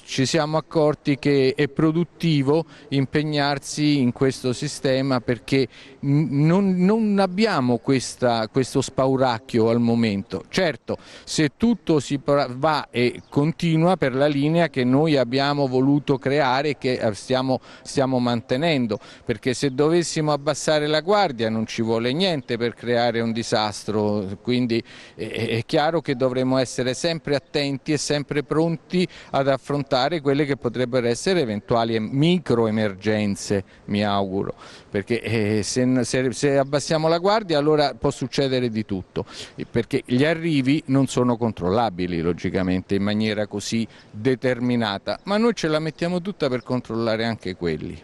ci siamo accorti che è produttivo impegnarsi in questo sistema perché non abbiamo questo spauracchio al momento. Certo, se tutto va e continua per la linea che noi abbiamo voluto creare e che stiamo mantenendo, perché se dovessimo abbassare la guardia non ci vuole niente per creare un disastro, quindi è chiaro che dovremo essere sempre attenti e sempre pronti ad affrontare quelle che potrebbero essere eventuali micro emergenze, mi auguro, perché se abbassiamo la guardia allora può succedere di tutto, perché gli arrivi non sono controllabili logicamente in maniera così determinata, ma noi ce la mettiamo tutta per controllare anche quelli.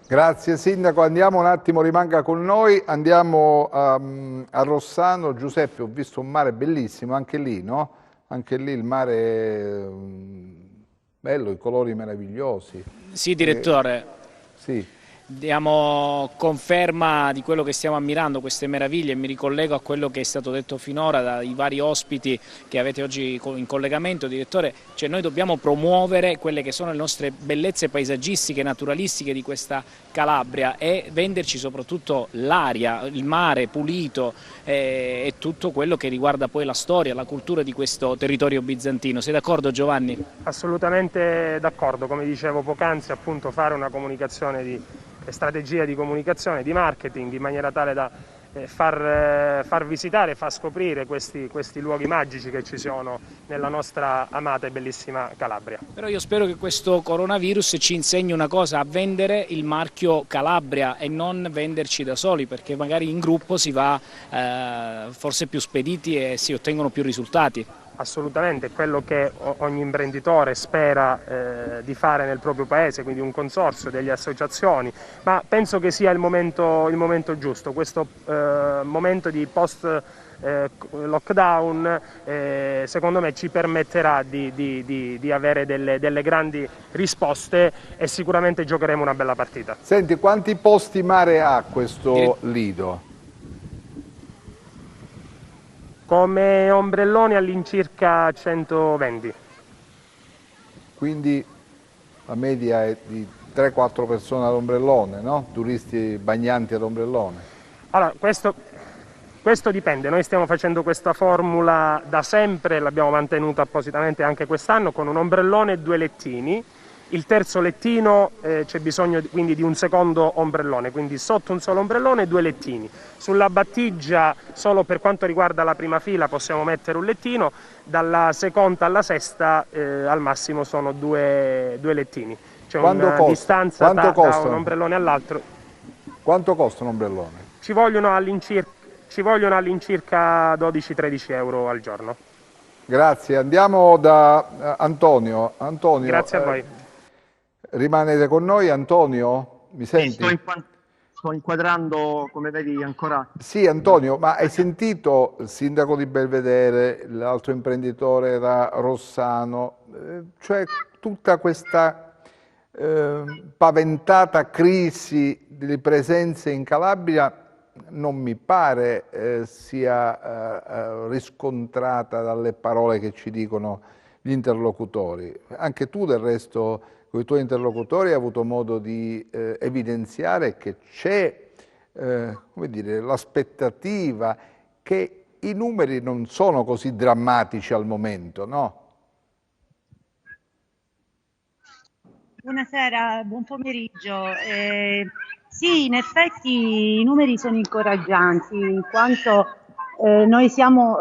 Grazie Sindaco, andiamo un attimo, rimanga con noi, andiamo a Rossano. Giuseppe, ho visto un mare bellissimo, anche lì, no? Anche lì il mare bello, i colori meravigliosi. Sì, direttore. Sì. Diamo conferma di quello che stiamo ammirando, queste meraviglie, e mi ricollego a quello che è stato detto finora dai vari ospiti che avete oggi in collegamento, direttore, cioè noi dobbiamo promuovere quelle che sono le nostre bellezze paesaggistiche, naturalistiche di questa Calabria e venderci soprattutto l'aria, il mare pulito e tutto quello che riguarda poi la storia, la cultura di questo territorio bizantino. Sei d'accordo Giovanni? Assolutamente d'accordo, come dicevo poc'anzi, appunto fare una comunicazione strategia di comunicazione, di marketing, in maniera tale da far visitare, far scoprire questi luoghi magici che ci sono nella nostra amata e bellissima Calabria. Però io spero che questo coronavirus ci insegni una cosa, a vendere il marchio Calabria e non venderci da soli, perché magari in gruppo si va forse più spediti e si ottengono più risultati. Assolutamente, è quello che ogni imprenditore spera di fare nel proprio paese, quindi un consorzio, delle associazioni, ma penso che sia il momento giusto, questo momento di post lockdown, secondo me ci permetterà di avere delle grandi risposte e sicuramente giocheremo una bella partita. Senti, quanti posti mare ha questo lido? Come ombrelloni all'incirca 120. Quindi la media è di 3-4 persone ad ombrellone, no? Turisti bagnanti ad ombrellone. Allora, questo dipende, noi stiamo facendo questa formula da sempre, l'abbiamo mantenuta appositamente anche quest'anno con un ombrellone e 2 lettini. Il terzo lettino c'è bisogno quindi di un secondo ombrellone, quindi sotto un solo ombrellone e 2 lettini. Sulla battigia, solo per quanto riguarda la prima fila, possiamo mettere un lettino, dalla seconda alla sesta al massimo sono 2 lettini. C'è una distanza da un ombrellone all'altro. Quanto costa un ombrellone? Ci vogliono all'incirca 12-13 euro al giorno. Grazie, andiamo da Antonio. Antonio, grazie a voi. Rimanete con noi, Antonio? Mi senti? Sto inquadrando, come vedi, ancora... Sì, Antonio, ma hai sentito il sindaco di Belvedere, l'altro imprenditore era Rossano, cioè tutta questa paventata crisi di presenze in Calabria non mi pare sia riscontrata dalle parole che ci dicono gli interlocutori. Anche tu del resto con i tuoi interlocutori hai avuto modo di evidenziare che c'è come dire, l'aspettativa che i numeri non sono così drammatici al momento, no? Buonasera, buon pomeriggio. Sì, in effetti i numeri sono incoraggianti, in quanto noi siamo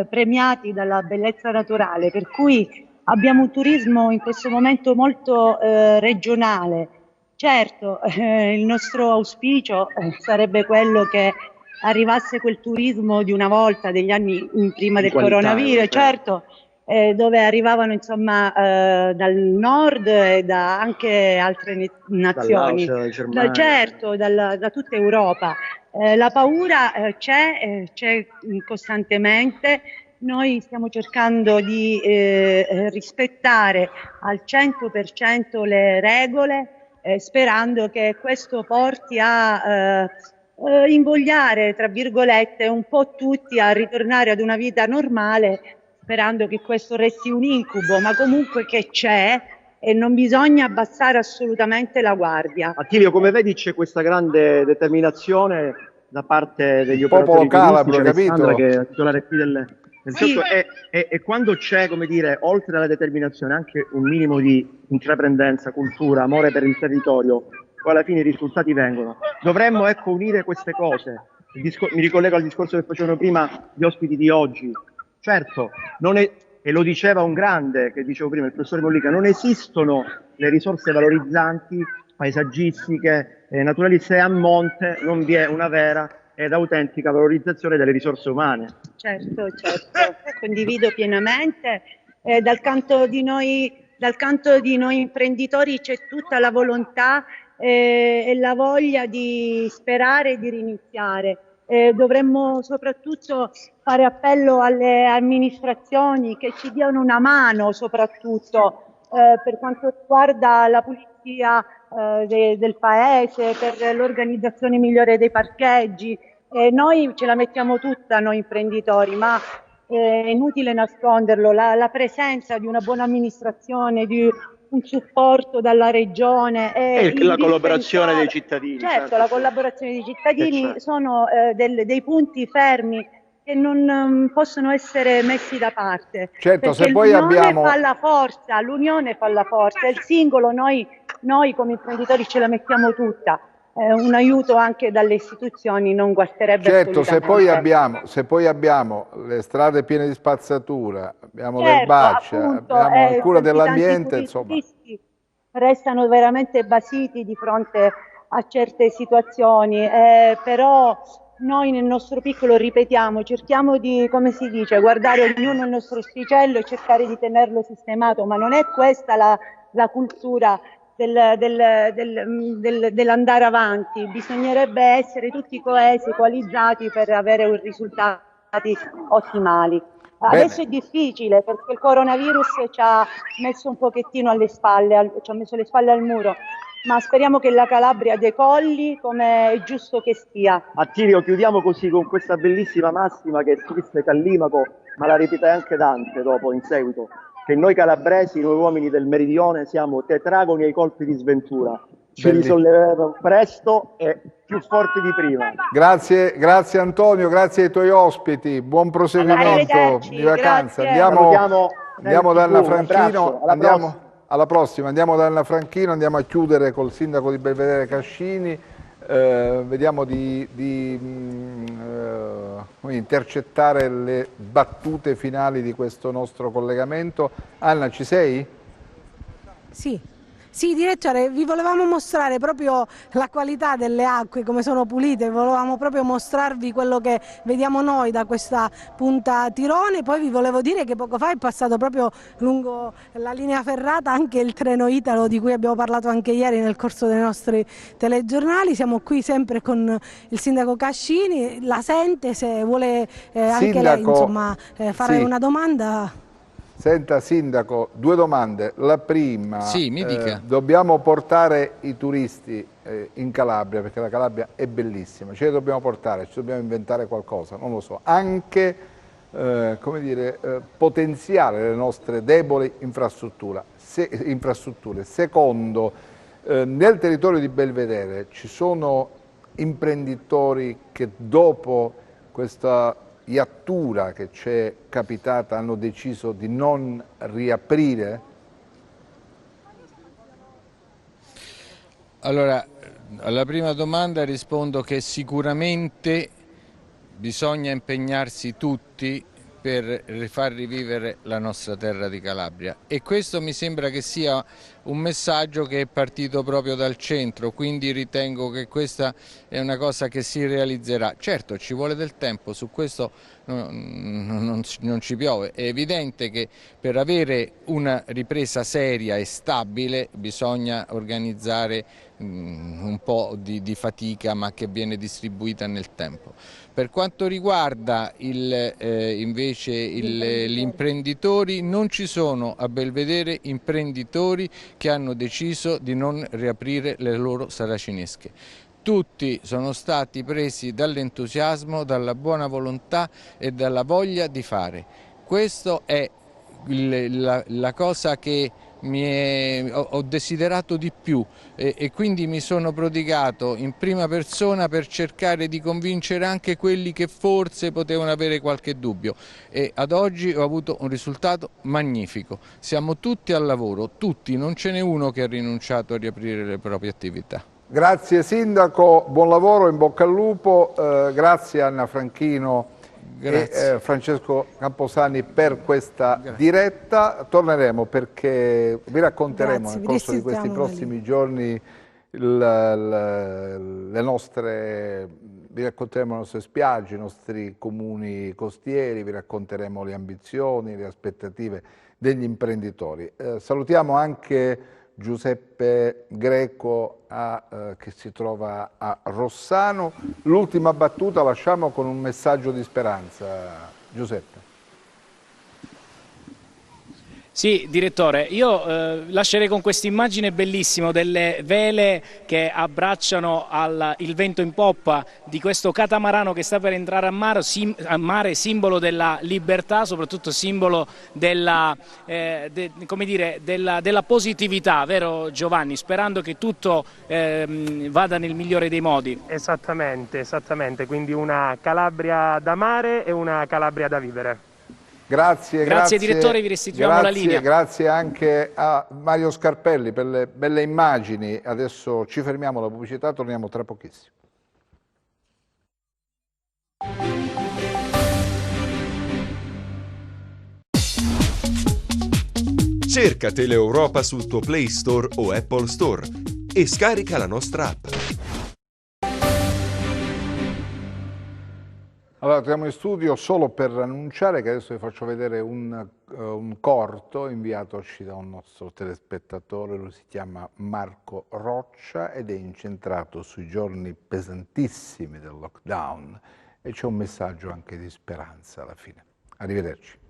premiati dalla bellezza naturale, per cui abbiamo un turismo in questo momento molto regionale. Certo, il nostro auspicio sarebbe quello che arrivasse quel turismo di una volta, degli anni prima del coronavirus, certo, dove arrivavano insomma dal nord e da anche altre nazioni, certo, da tutta Europa. La paura c'è costantemente. Noi stiamo cercando di rispettare al 100% le regole, sperando che questo porti a invogliare, tra virgolette, un po' tutti a ritornare ad una vita normale, sperando che questo resti un incubo, ma comunque che c'è e non bisogna abbassare assolutamente la guardia. Attilio, come vedi c'è questa grande determinazione da parte degli operatori calabro, turistici, capito? che è titolare qui del Sì. e quando c'è, come dire, oltre alla determinazione anche un minimo di intraprendenza, cultura, amore per il territorio, poi alla fine i risultati vengono. Dovremmo, ecco, unire queste cose. Mi ricollego al discorso che facevano prima gli ospiti di oggi. Certo, e lo diceva un grande, che dicevo prima, il professore Mollica, non esistono le risorse valorizzanti, paesaggistiche, naturali, se a monte non vi è una vera ed autentica valorizzazione delle risorse umane. Certo, condivido pienamente. Dal canto di noi imprenditori c'è tutta la volontà e la voglia di sperare e di riniziare. Dovremmo soprattutto fare appello alle amministrazioni che ci diano una mano, soprattutto per quanto riguarda la pulizia del paese, per l'organizzazione migliore dei parcheggi. Noi ce la mettiamo tutta, noi imprenditori, ma è inutile nasconderlo, la presenza di una buona amministrazione, di un supporto dalla regione e la collaborazione dei cittadini. Certo, la collaborazione dei cittadini sono dei punti fermi che non possono essere messi da parte. Certo, se poi abbiamo... l'unione fa la forza, il singolo noi come imprenditori ce la mettiamo tutta. Un aiuto anche dalle istituzioni non guasterebbe. Certo, se poi abbiamo le strade piene di spazzatura, abbiamo le erbacce, abbiamo la cura dell'ambiente, insomma. Restano veramente basiti di fronte a certe situazioni, però noi nel nostro piccolo, ripetiamo, cerchiamo di, come si dice, guardare ognuno il nostro osticello e cercare di tenerlo sistemato, ma non è questa la cultura dell'andare avanti. Bisognerebbe essere tutti coesi, coalizzati per avere un risultato ottimali. Adesso è difficile perché il coronavirus ci ha messo un pochettino alle spalle, ci ha messo le spalle al muro, ma speriamo che la Calabria decolli come è giusto che sia. Attilio, chiudiamo così con questa bellissima massima che scrisse Callimaco, ma la ripete anche Dante dopo, in seguito, che noi calabresi, noi uomini del meridione, siamo tetragoni ai colpi di sventura. Ci risolleveremo presto e più forti di prima. Grazie Antonio, grazie ai tuoi ospiti, buon proseguimento di vacanza. Andiamo da Anna Franchino, alla prossima, andiamo da Anna Franchino, andiamo a chiudere col sindaco di Belvedere Cascini, vediamo di intercettare le battute finali di questo nostro collegamento. Anna, ci sei? Sì, direttore, vi volevamo mostrare proprio la qualità delle acque, come sono pulite, volevamo proprio mostrarvi quello che vediamo noi da questa punta Tirone. Poi vi volevo dire che poco fa è passato proprio lungo la linea ferrata anche il treno Italo, di cui abbiamo parlato anche ieri nel corso dei nostri telegiornali. Siamo qui sempre con il sindaco Cascini, la sente, se vuole anche lei fare una domanda. Senta sindaco, due domande. La prima, mi dica. Dobbiamo portare i turisti in Calabria, perché la Calabria è bellissima, ce li dobbiamo portare, ci dobbiamo inventare qualcosa, non lo so, anche potenziare le nostre deboli infrastrutture. Secondo, nel territorio di Belvedere ci sono imprenditori che dopo questa iattura che ci è capitata hanno deciso di non riaprire? Allora, alla prima domanda rispondo che sicuramente bisogna impegnarsi tutti per far rivivere la nostra terra di Calabria, e questo mi sembra che sia un messaggio che è partito proprio dal centro, quindi ritengo che questa è una cosa che si realizzerà. Certo, ci vuole del tempo, su questo non ci piove. È evidente che per avere una ripresa seria e stabile bisogna organizzare un po' di fatica, ma che viene distribuita nel tempo. Per quanto riguarda invece gli imprenditori, non ci sono a Belvedere imprenditori che hanno deciso di non riaprire le loro saracinesche. Tutti sono stati presi dall'entusiasmo, dalla buona volontà e dalla voglia di fare. Questa è la cosa che ho desiderato di più e quindi mi sono prodigato in prima persona per cercare di convincere anche quelli che forse potevano avere qualche dubbio, e ad oggi ho avuto un risultato magnifico. Siamo tutti al lavoro, tutti, non ce n'è uno che ha rinunciato a riaprire le proprie attività. Grazie sindaco, buon lavoro, in bocca al lupo, grazie Anna Franchino e Francesco Camposanni per questa diretta. Torneremo perché vi racconteremo nel corso di questi prossimi giorni vi racconteremo le nostre spiagge, i nostri comuni costieri, vi racconteremo le ambizioni, le aspettative degli imprenditori. Salutiamo anche Giuseppe Greco che si trova a Rossano. L'ultima battuta lasciamo con un messaggio di speranza. Giuseppe. Sì, direttore, io lascerei con questa immagine bellissima delle vele che abbracciano il vento in poppa di questo catamarano che sta per entrare a mare, simbolo della libertà, soprattutto simbolo della positività, vero Giovanni? Sperando che tutto vada nel migliore dei modi. Esattamente, quindi una Calabria da mare e una Calabria da vivere. Grazie direttore, vi restituiamo la linea. Grazie anche a Mario Scarpelli per le belle immagini. Adesso ci fermiamo alla pubblicità, torniamo tra pochissimo. Cerca Teleeuropa sul tuo Play Store o Apple Store e scarica la nostra app. Allora, torniamo in studio solo per annunciare che adesso vi faccio vedere un corto inviatoci da un nostro telespettatore. Lui si chiama Marco Roccia ed è incentrato sui giorni pesantissimi del lockdown e c'è un messaggio anche di speranza alla fine. Arrivederci.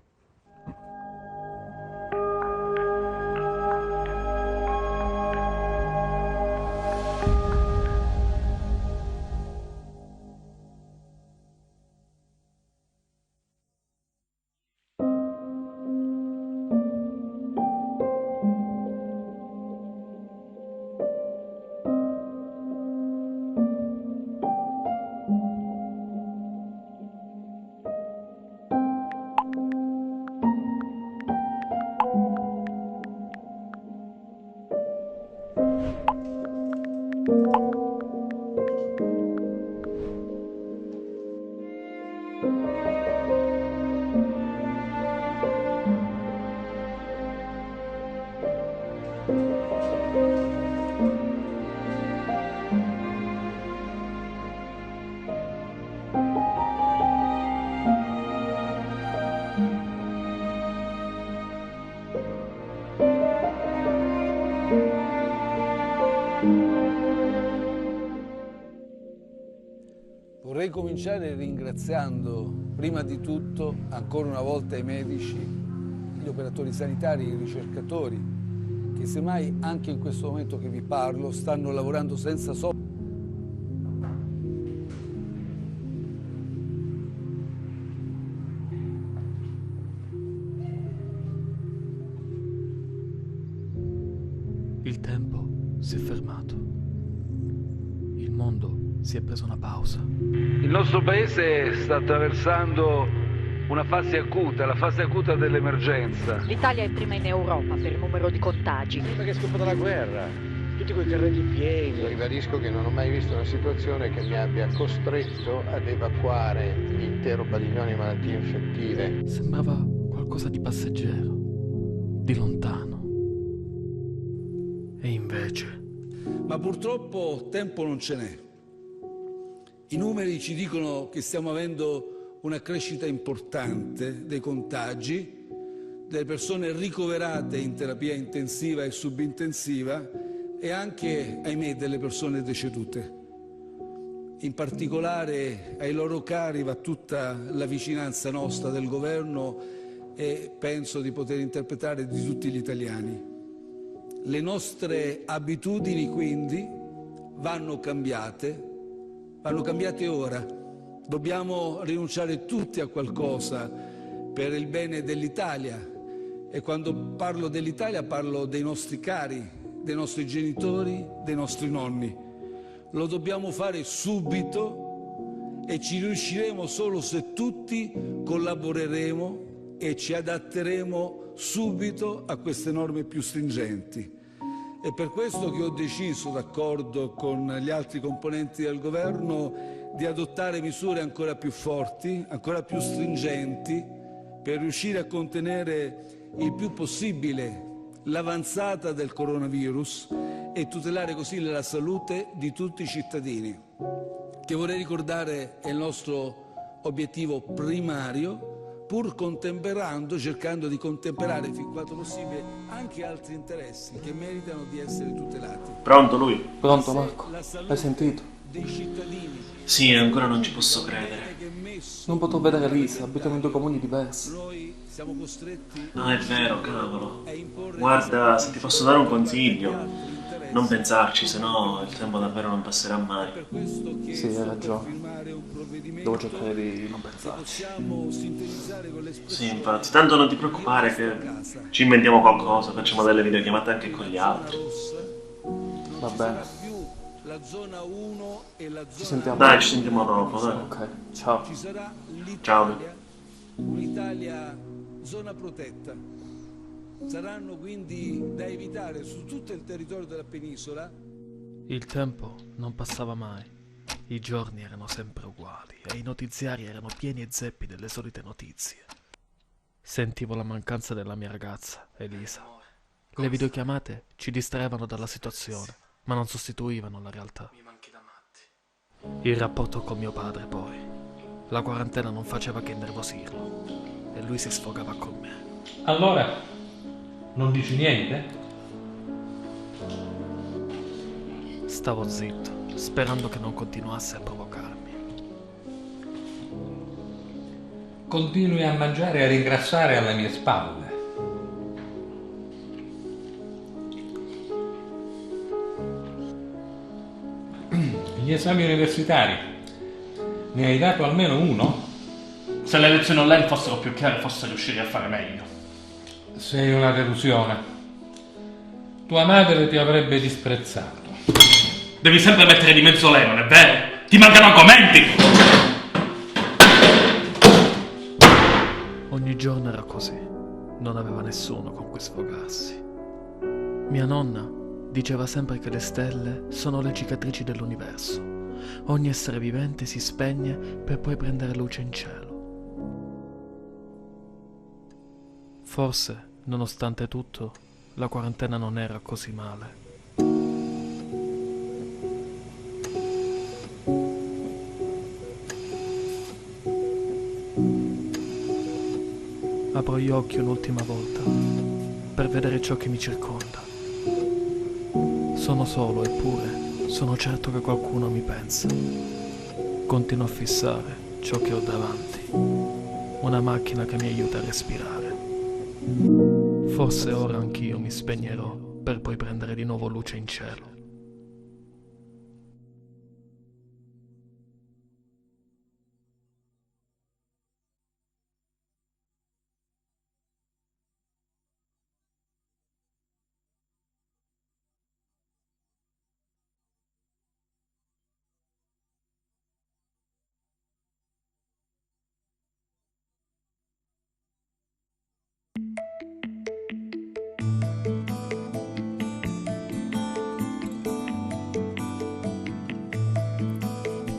Vorrei cominciare ringraziando prima di tutto ancora una volta i medici, gli operatori sanitari, i ricercatori, che semmai anche in questo momento che vi parlo stanno lavorando senza sosta. Il tempo si è fermato. Il mondo si è preso una pausa. Il nostro paese sta attraversando una fase acuta, la fase acuta dell'emergenza. L'Italia è prima in Europa per numero di contagi. Perché è scoppiata la guerra, tutti quei carrelli pieni. Io ribadisco che non ho mai visto una situazione che mi abbia costretto ad evacuare l'intero padiglione di malattie infettive. Sembrava qualcosa di passeggero, di lontano. E invece... Ma purtroppo tempo non ce n'è. I numeri ci dicono che stiamo avendo una crescita importante dei contagi, delle persone ricoverate in terapia intensiva e subintensiva e anche, ahimè, delle persone decedute. In particolare ai loro cari va tutta la vicinanza nostra del governo e penso di poter interpretare di tutti gli italiani. Le nostre abitudini quindi vanno cambiate ora. Dobbiamo rinunciare tutti a qualcosa per il bene dell'Italia e quando parlo dell'Italia parlo dei nostri cari, dei nostri genitori, dei nostri nonni. Lo dobbiamo fare subito e ci riusciremo solo se tutti collaboreremo e ci adatteremo subito a queste norme più stringenti. È per questo che ho deciso, d'accordo con gli altri componenti del governo, di adottare misure ancora più forti, ancora più stringenti, per riuscire a contenere il più possibile l'avanzata del coronavirus e tutelare così la salute di tutti i cittadini, che vorrei ricordare è il nostro obiettivo primario, pur cercando di contemperare fin quanto possibile anche altri interessi che meritano di essere tutelati. Pronto lui? Pronto Marco? Hai sentito? Sì, ancora non ci posso credere. Non potrò vedere Lisa, abitiamo in due comuni diversi. Ah, è vero, cavolo. Guarda, se ti posso dare un consiglio, non pensarci, sennò il tempo davvero non passerà mai. Sì, hai ragione. Devo cercare di non pensarci. Sì, infatti, tanto non ti preoccupare che ci inventiamo qualcosa, facciamo delle videochiamate anche con gli altri. Va bene. Ci sentiamo. Dai, ci sentiamo dopo, dai. Ok, ciao. Ciao. Un'Italia zona protetta. Saranno quindi da evitare su tutto il territorio della penisola. Il tempo non passava mai. I giorni erano sempre uguali e i notiziari erano pieni e zeppi delle solite notizie. Sentivo la mancanza della mia ragazza, Elisa. Le videochiamate ci distraevano dalla situazione, ma non sostituivano la realtà. Il rapporto con mio padre, poi. La quarantena non faceva che innervosirlo e lui si sfogava con me. Allora, non dici niente? Stavo zitto, sperando che non continuasse a provocarmi. continui a mangiare e a ringrassare alle mie spalle. Gli esami universitari, ne hai dato almeno uno? Se le lezioni online fossero più chiare, forse riuscirei a fare meglio. Sei una delusione. Tua madre ti avrebbe disprezzato. Devi sempre mettere di mezzo lei, non è vero? Ti mancano argomenti! Ogni giorno era così. Non aveva nessuno con cui sfogarsi. Mia nonna diceva sempre che le stelle sono le cicatrici dell'universo. Ogni essere vivente si spegne per poi prendere luce in cielo. Forse, nonostante tutto, la quarantena non era così male. Apro gli occhi un'ultima volta per vedere ciò che mi circonda. Sono solo, eppure sono certo che qualcuno mi pensa. Continuo a fissare ciò che ho davanti. Una macchina che mi aiuta a respirare. Forse ora anch'io mi spegnerò per poi prendere di nuovo luce in cielo.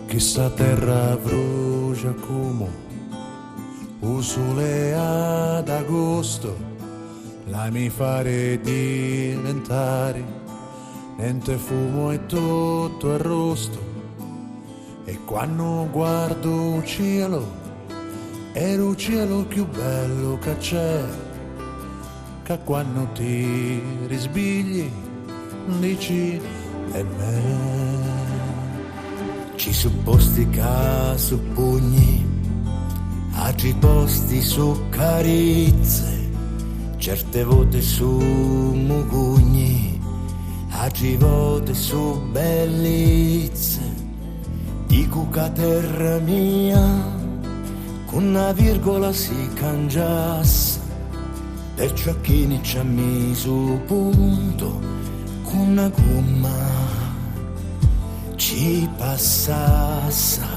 Questa terra brucia come un sole ad agosto, la mi fare diventare niente fumo e tutto arrosto. E quando guardo il cielo, è il cielo più bello che c'è, che quando ti risbigli dici è me. Ci su posti che su pugni, altri posti su carezze, certe volte su mugugni, altre volte su bellezze. Dico che terra mia, con una virgola si cangiasse, perciò chi ne ci ha messo punto, con una gomma ci passassa,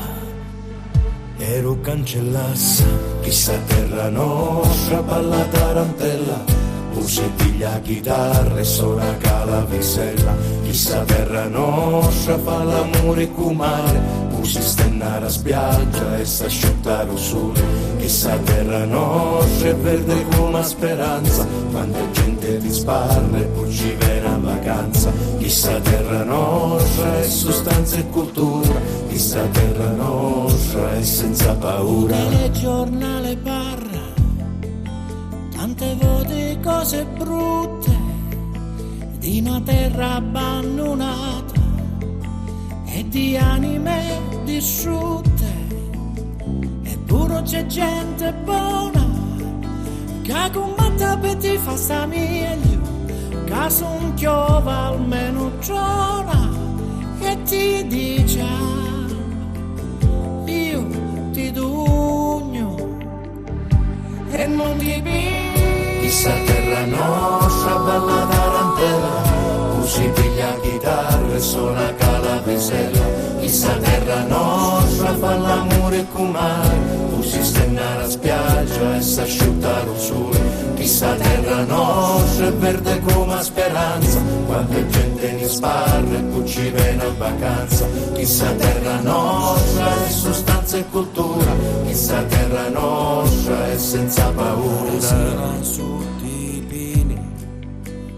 ero cancellassa. Chissà terra nostra, balla tarantella, usi piglia chitarra e suona calavicella. Chissà terra nostra, fa l'amore con mare, usi stennare a spiaggia e s'asciuttare il sole. Chissà terra nostra, è verde come speranza, quanta gente ti sparla e poi ci viene a vacanza. Chissà terra nostra, è sostanza e cultura, chissà terra nostra, è senza paura. Il giornale parla, tante volte cose brutte, di una terra abbandonata e di anime distrutte. Eppure c'è gente buona che combatte per ti fa sta meglio, che son chiova almeno giorna e ti dice io ti dugno e non ti pigli. Chissà terra nostra, balla tarantella, usi piglia chitarra e suona calavicella. Chissà terra nostra, fa l'amore con mare, usi stennare a spiaggia e s'asciuttare il sole. Chissà terra nostra, è verde come speranza, quanta gente ne sparra e poi ci viene a vacanza. Chissà terra nostra, è sostanza e cultura, chissà terra nostra, è senza paura. Sotto pini,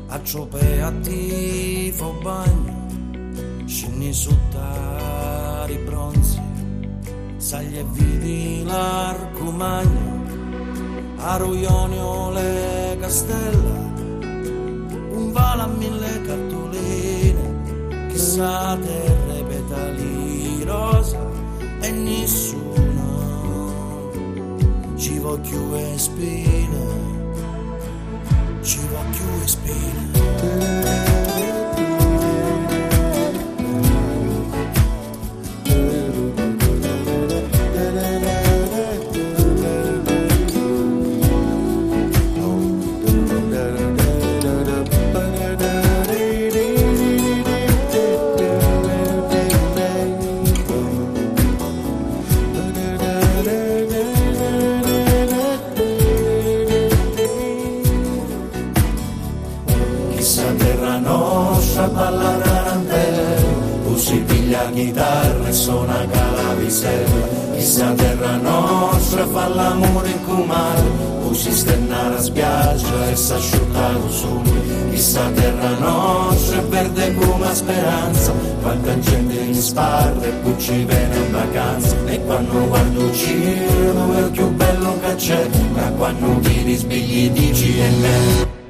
a ciopè a tifo bagno, scendi sotto i bronzi, sagli e vidi l'arco magno, a Ruionio le castella, un vale a 1000 cartoline, chissà terre petali rosa e nessuno ci voglio e spine, ci voglio e spine. Balla tarantella, si piglia chitarra e suona calavicella. Chissà terra nostra fa l'amore in comare, si stenna alla spiaggia e s'asciutta lo sole. Chissà terra nostra è verde come la speranza, quanta gente mi spara e poi ci viene in vacanza. E quando guardo il cielo è il più bello che c'è, ma quando ti risvegli dici è me.